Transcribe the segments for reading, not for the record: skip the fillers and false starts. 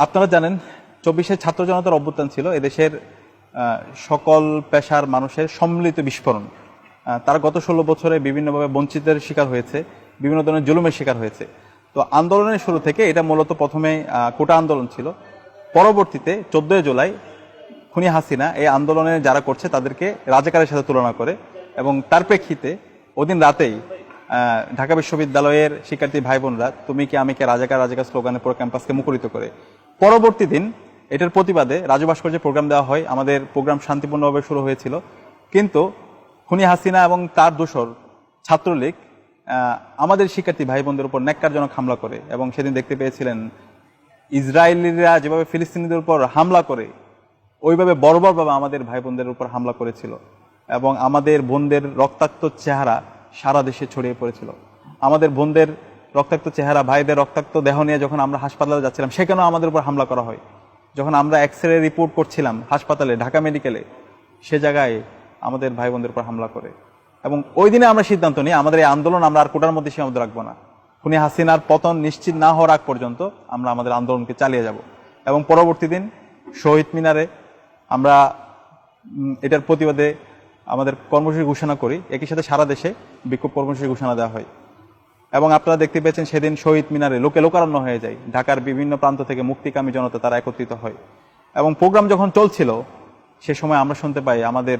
আপনারা জানেন 24-এর ছাত্র জনতার অভ্যুত্থান ছিল এদেশের সকল পেশার মানুষের সম্মিলিত বিস্ফোরণ। তারা গত 16 বছরে বিভিন্নভাবে বঞ্চিতের শিকার হয়েছে, বিভিন্ন ধরনের জুলুমের শিকার হয়েছে। তো আন্দোলনের শুরু থেকে এটা মূলত প্রথমে কোটা আন্দোলন ছিল, পরবর্তীতে 14 জুলাই খুনি হাসিনা এই আন্দোলনে যারা করছে তাদেরকে রাজাকারের সাথে তুলনা করে, এবং তার প্রেক্ষিতে ওদিন রাতেই ঢাকা বিশ্ববিদ্যালয়ের শিক্ষার্থী ভাই বোনরা তুমি কি আমি কে রাজাকার রাজাকার স্লোগানে পুরো ক্যাম্পাসকে মুখরিত করে। পরবর্তী দিন এটার প্রতিবাদে রাজু ভাস্কর্যে প্রোগ্রাম দেওয়া হয়। আমাদের প্রোগ্রাম শান্তিপূর্ণভাবে শুরু হয়েছিল, কিন্তু খুনি হাসিনা এবং তার দোসর ছাত্রলীগ আমাদের শিক্ষার্থী ভাই বোনদের উপর ন্যাক্কারজনক হামলা করে, এবং সেদিন দেখতে পেয়েছিলেন ইসরায়েলিরা যেভাবে ফিলিস্তিনিদের উপর হামলা করে ওইভাবে বর্বরভাবে আমাদের ভাই বোনদের উপর হামলা করেছিল, এবং আমাদের বোনদের রক্তাক্ত চেহারা সারা দেশে ছড়িয়ে পড়েছিল। আমাদের বোনদের রক্তাক্ত চেহারা, ভাইদের রক্তাক্ত দেহ নিয়ে যখন আমরা হাসপাতালে যাচ্ছিলাম সেখানেও আমাদের উপর হামলা করা হয়। যখন আমরা এক্সরে রিপোর্ট করছিলাম হাসপাতালে, ঢাকা মেডিকেলে, সে জায়গায় আমাদের ভাই বোনদের উপর হামলা করে। এবং ওই দিনে আমরা সিদ্ধান্ত নিই আমাদের এই আন্দোলন আমরা আর কোটার মধ্যে সীমাবদ্ধ রাখবো না। খুনি হাসিনার পতন নিশ্চিত না হওয়ার আগ পর্যন্ত আমরা আমাদের আন্দোলনকে চালিয়ে যাব। এবং পরবর্তী দিন শহীদ মিনারে আমরা এটার প্রতিবাদে আমাদের কর্মসূচি ঘোষণা করি, একই সাথে সারা দেশে বিক্ষোভ কর্মসূচি ঘোষণা দেওয়া হয়। এবং আপনারা দেখতে পেয়েছেন সেদিন শহীদ মিনারে লোকে লোকারণ্য হয়ে যায়, ঢাকার বিভিন্ন প্রান্ত থেকে মুক্তিকামী জনতা তারা একত্রিত হয়। এবং প্রোগ্রাম যখন চলছিল সে সময় আমরা শুনতে পাই আমাদের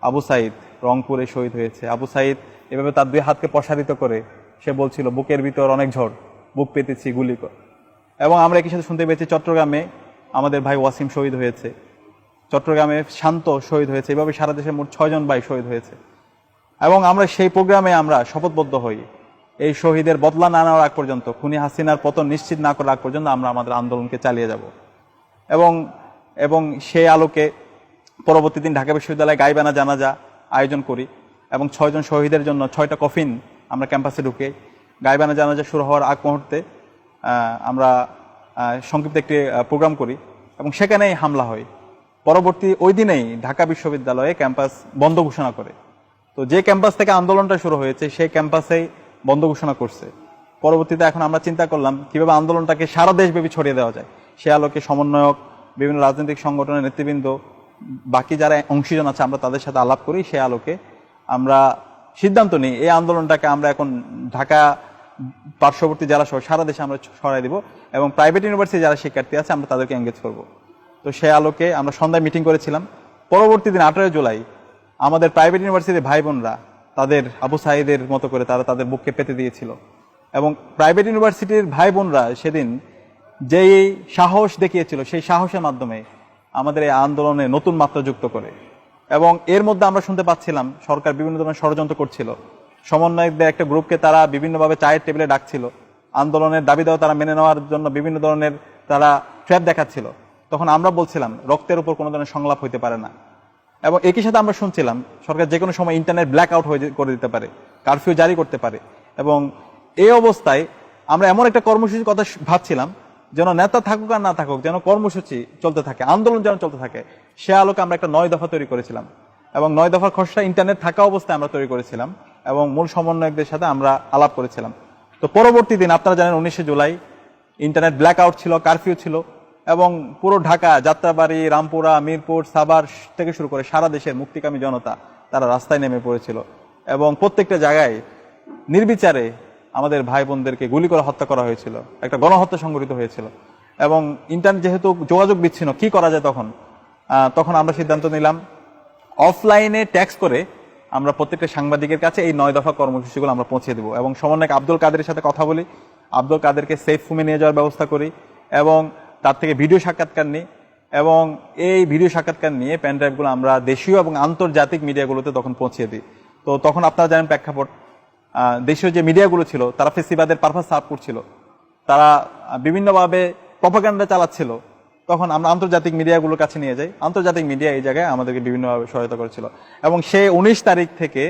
আবু সাইদ রংপুরে শহীদ হয়েছে। আবু সাইদ এভাবে তার দুই হাতকে প্রসারিত করে সে বলছিল বুকের ভিতর অনেক ঝড়, বুক পেতেছি গুলি কর। এবং আমরা একই সাথে শুনতে পেয়েছি চট্টগ্রামে আমাদের ভাই ওয়াসিম শহীদ হয়েছে, চট্টগ্রামে শান্ত শহীদ হয়েছে, এভাবে সারা দেশে মোট 6 জন ভাই শহীদ হয়েছে। এবং আমরা সেই প্রোগ্রামে আমরা শপথবদ্ধ হই এই শহীদের বদলা না নেওয়ার আগ পর্যন্ত, খুনি হাসিনার পতন নিশ্চিত না করার আগ পর্যন্ত আমরা আমাদের আন্দোলনকে চালিয়ে যাব। এবং সেই আলোকে পরবর্তী দিন ঢাকা বিশ্ববিদ্যালয়ে গাইবানা জানাজা আয়োজন করি, এবং 6 জন শহীদের জন্য 6টা কফিন আমরা ক্যাম্পাসে ঢুকে গাইবানা জানাজা শুরু হওয়ার আগ মুহূর্তে আমরা সংক্ষিপ্ত একটি প্রোগ্রাম করি, এবং সেখানেই হামলা হয়। পরবর্তী ওই দিনেই ঢাকা বিশ্ববিদ্যালয়ে ক্যাম্পাস বন্ধ ঘোষণা করে। তো যে ক্যাম্পাস থেকে আন্দোলনটা শুরু হয়েছে সেই ক্যাম্পাসেই বন্ধ ঘোষণা করছে। পরবর্তীতে এখন আমরা চিন্তা করলাম কিভাবে আন্দোলনটাকে সারা দেশব্যাপী ছড়িয়ে দেওয়া যায়। সে আলোকে সমন্বয়ক, বিভিন্ন রাজনৈতিক সংগঠনের নেতৃবৃন্দ, বাকি যারা অংশীজন আছে আমরা তাদের সাথে আলাপ করি। সে আলোকে আমরা সিদ্ধান্ত নিই এই আন্দোলনটাকে আমরা এখন ঢাকা পার্শ্ববর্তী জেলা সহ সারা দেশে আমরা ছড়াই দিব, এবং প্রাইভেট ইউনিভার্সিটি যারা শিক্ষার্থী আছে আমরা তাদেরকে এঙ্গেজ করব। তো সে আলোকে আমরা সন্ধ্যায় মিটিং করেছিলাম। পরবর্তী দিন 18 জুলাই আমাদের প্রাইভেট ইউনিভার্সিটির ভাই বোনরা তাদের আবু সাইদের মতো করে তারা তাদের বুককে পেতে দিয়েছিল, এবং প্রাইভেট ইউনিভার্সিটির ভাই বোনরা সেদিন যেই সাহস দেখিয়েছিল সেই সাহসের মাধ্যমে আমাদের এই আন্দোলনে নতুন মাত্রা যুক্ত করে। এবং এর মধ্যে আমরা শুনতে পাচ্ছিলাম সরকার বিভিন্ন ধরনের ষড়যন্ত্র করছিল, সমন্বয়কদের একটা গ্রুপকে তারা বিভিন্নভাবে চায়ের টেবিলে ডাকছিল, আন্দোলনের দাবি দেওয়া তারা মেনে নেওয়ার জন্য বিভিন্ন ধরনের তারা ট্র্যাপ দেখাচ্ছিল। তখন আমরা বলছিলাম রক্তের উপর কোনো ধরনের সংলাপ হইতে পারে না। এবং একই সাথে আমরা শুনছিলাম সরকার যে কোনো সময় ইন্টারনেট ব্ল্যাক আউট করে দিতে পারে, কারফিউ জারি করতে পারে। এবং এই অবস্থায় আমরা এমন একটা কর্মসূচির কথা ভাবছিলাম যেন নেতা থাকুক আর না থাকুক যেন কর্মসূচি চলতে থাকে, আন্দোলন যেন চলতে থাকে। সে আলোকে আমরা একটা 9 দফা তৈরি করেছিলাম, এবং 9 দফার খসড়া ইন্টারনেট থাকা অবস্থায় আমরা তৈরি করেছিলাম, এবং মূল সমন্বয়কদের সাথে আমরা আলাপ করেছিলাম। তো পরবর্তী দিন আপনারা জানেন 19 জুলাই ইন্টারনেট ব্ল্যাক আউট ছিল, কারফিউ ছিল, এবং পুরো ঢাকা, যাত্রাবাড়ি, রামপুরা, মিরপুর, সাভার থেকে শুরু করে সারা দেশের মুক্তিকামী জনতা তারা রাস্তায় নেমে পড়েছিল, এবং প্রত্যেকটা জায়গায় নির্বিচারে আমাদের ভাই বোনদেরকে গুলি করে হত্যা করা হয়েছিল, একটা গণহত্যা সংঘটিত হয়েছিল। এবং ইন্টারনেট যেহেতু যোগাযোগ বিচ্ছিন্ন, কি করা যায় তখন আমরা সিদ্ধান্ত নিলাম অফলাইনে ট্যাক্স করে আমরা প্রত্যেকটা সাংবাদিকের কাছে এই 9 দফা কর্মসূচিগুলো আমরা পৌঁছে দেবো। এবং সমন্বয়ক আব্দুল কাদেরের সাথে কথা বলি, আব্দুল কাদেরকে সেফ রুমে নিয়ে যাওয়ার ব্যবস্থা করি, এবং তার থেকে ভিডিও সাক্ষাৎকার নিই, এবং এই ভিডিও সাক্ষাৎকার নিয়ে পেনড্রাইভগুলো আমরা দেশীয় এবং আন্তর্জাতিক মিডিয়াগুলোতে তখন পৌঁছে দিই। তো তখন আপনারা জানেন প্রেক্ষাপট, দেশীয় যে মিডিয়াগুলো ছিল তারা ফেসিবাদের পারপাস সার্ভ করছিল, তারা বিভিন্নভাবে প্রপাগান্ডা চালাচ্ছিল। তখন আমরা আন্তর্জাতিক মিডিয়াগুলোর কাছে নিয়ে যাই, আন্তর্জাতিক মিডিয়া এই জায়গায় আমাদেরকে বিভিন্নভাবে সহায়তা করেছিল। এবং সে 19 তারিখ থেকে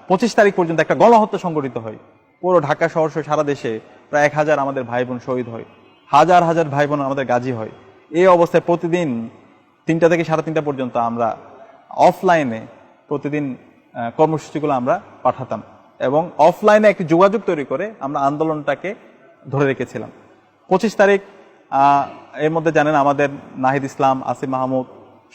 25 তারিখ পর্যন্ত একটা গণহত্যা সংঘটিত হয়। পুরো ঢাকা শহর সহ সারা দেশে প্রায় 1000 আমাদের ভাই বোন শহীদ হয়, হাজার হাজার ভাই বোন আমাদের গাজী হয়। এই অবস্থায় প্রতিদিন 3টা থেকে 3:30 পর্যন্ত আমরা অফলাইনে প্রতিদিন কর্মসূচিগুলো আমরা পাঠাতাম, এবং অফলাইনে একটি যোগাযোগ তৈরি করে আমরা আন্দোলনটাকে ধরে রেখেছিলাম। 25 তারিখ এর মধ্যে জানেন আমাদের নাহিদ ইসলাম, আসিফ মাহমুদ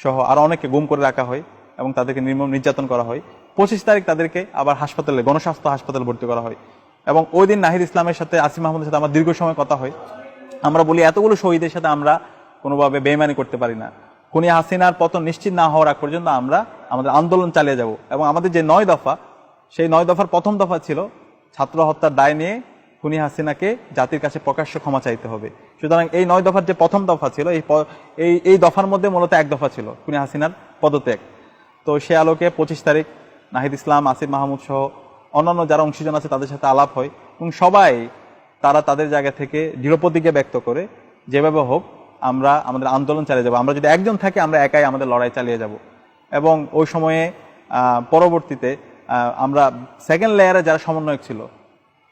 সহ আরো অনেককে গুম করে রাখা হয় এবং তাদেরকে নির্মম নির্যাতন করা হয়। 25 তারিখ তাদেরকে আবার হাসপাতালে, গণস্বাস্থ্য হাসপাতালে ভর্তি করা হয়। এবং ওই দিন নাহিদ ইসলামের সাথে, আসিফ মাহমুদের সাথে আমার দীর্ঘ সময় কথা হয়। আমরা বলি এতগুলো শহীদের সাথে আমরা কোনোভাবে বেইমানি করতে পারি না। খুনি হাসিনার পতন নিশ্চিত না হওয়ার আগ পর্যন্ত আমরা আমাদের আন্দোলন চালিয়ে যাব। এবং আমাদের যে 9 দফা, সেই 9 দফার প্রথম দফা ছিল ছাত্র হত্যার দায় নিয়ে খুনি হাসিনাকে জাতির কাছে প্রকাশ্য ক্ষমা চাইতে হবে। সুতরাং এই 9 দফার যে প্রথম দফা ছিল, এই দফার মধ্যে মূলত এক দফা ছিল খুনি হাসিনার পদত্যাগ। তো সে আলোকে 25 তারিখ নাহিদ ইসলাম, আসিফ মাহমুদ সহ অন্যান্য যারা অংশীজন আছে তাদের সাথে আলাপ হয় এবং সবাই তারা তাদের জায়গা থেকে দৃঢ় প্রতিজ্ঞা ব্যক্ত করে যেভাবে হোক আমরা আমাদের আন্দোলন চালিয়ে যাব। আমরা যদি একজন থাকি আমরা একাই আমাদের লড়াই চালিয়ে যাব। এবং ওই সময়ে পরবর্তীতে আমরা সেকেন্ড লেয়ারে যারা সমন্বয়ক ছিল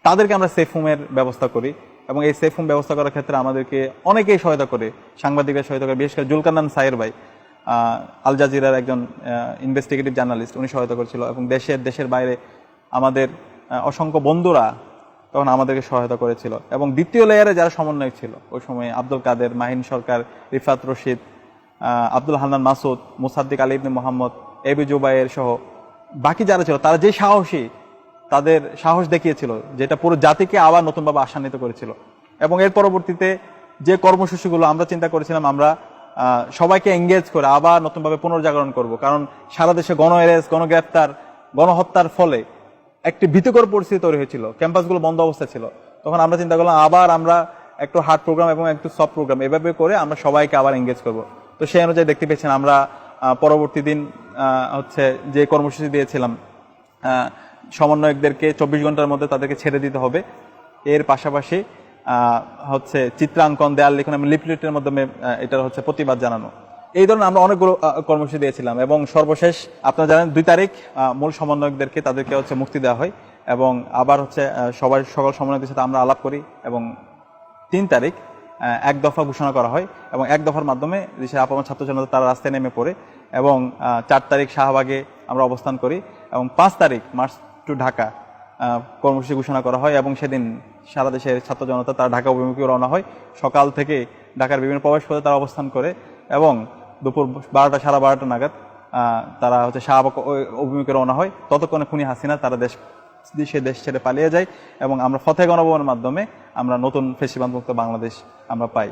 তাদেরকে আমরা সেফ হোমের ব্যবস্থা করি এবং এই সেফ হোম ব্যবস্থা করার ক্ষেত্রে আমাদেরকে অনেকেই সহায়তা করে, সাংবাদিকরা সহায়তা করে, বিশেষ করে জুলকারনান সায়ের ভাই, আল জাজিরার একজন ইনভেস্টিগেটিভ জার্নালিস্ট, উনি সহায়তা করেছিল। এবং দেশের বাইরে আমাদের অসংখ্য বন্ধুরা তখন আমাদেরকে সহায়তা করেছিল। এবং দ্বিতীয় লেয়ারে যারা সমন্বয়ক ছিল ওই সময় আব্দুল কাদের, মাহিন সরকার, রিফাত রশিদ, আব্দুল হান্নান মাসুদ, মুসাদ্দিক আলী ইবনে মোহাম্মদ, এবি জুবাইর সহ বাকি যারা ছিল, তারা যে সাহসী, তাদের সাহস দেখিয়েছিল যেটা পুরো জাতিকে আবার নতুনভাবে আশান্বিত করেছিল। এবং এর পরবর্তীতে যে কর্মসূচিগুলো আমরা চিন্তা করেছিলাম, আমরা সবাইকে এঙ্গেজ করে আবার নতুনভাবে পুনর্জাগরণ করব। কারণ সারা দেশে গণঅ্যারেস্ট, গণগ্রেফতার, গণহত্যার ফলে একটি ভীতিকর পরিস্থিতি তৈরি হয়েছিল, ক্যাম্পাসগুলো বন্ধ অবস্থা ছিল। তখন আমরা চিন্তা করলাম আবার আমরা একটু হার্ড প্রোগ্রাম এবং একটু সফট প্রোগ্রাম এভাবে করে আমরা সবাইকে আবার এঙ্গেজ করব। তো সেই অনুযায়ী দেখতে পেয়েছেন আমরা পরবর্তী দিন হচ্ছে যে কর্মসূচি দিয়েছিলাম, সমন্বয়কদেরকে 24 ঘন্টার মধ্যে তাদেরকে ছেড়ে দিতে হবে। এর পাশাপাশি হচ্ছে চিত্রাঙ্কন, দেয়াল লিখন এবং লিফলেটের মাধ্যমে এটার হচ্ছে প্রতিবাদ জানানো। এই ধরনের আমরা অনেকগুলো কর্মসূচি দিয়েছিলাম। এবং সর্বশেষ আপনারা জানেন 2 তারিখ মূল সমন্বয়কদেরকে তাদেরকে হচ্ছে মুক্তি দেওয়া হয় এবং আবার হচ্ছে সকল সমন্বয়কদের সাথে আমরা আলাপ করি। এবং 3 তারিখ এক দফা ঘোষণা করা হয় এবং এক দফার মাধ্যমে দেশের আপামর ছাত্র জনতা তারা রাস্তায় নেমে পড়ে। এবং 4 তারিখ শাহবাগে আমরা অবস্থান করি এবং 5 তারিখ মার্চ টু ঢাকা কর্মসূচি ঘোষণা করা হয়। এবং সেদিন সারা দেশের ছাত্র জনতা তারা ঢাকা অভিমুখে রওনা হয়। সকাল থেকে ঢাকার বিভিন্ন প্রবেশ পথে তারা অবস্থান করে এবং দুপুর 12টা, সাড়ে 12টা নাগাদ তারা হচ্ছে শাহবাগ অভিমুখে রওনা হয়। ততক্ষণে খুনি হাসিনা তারা দেশ ছেড়ে পালিয়ে যায় এবং আমরা ফতেহ গণভবনের মাধ্যমে আমরা নতুন ফ্যাসিবাদ মুক্ত বাংলাদেশ আমরা পাই।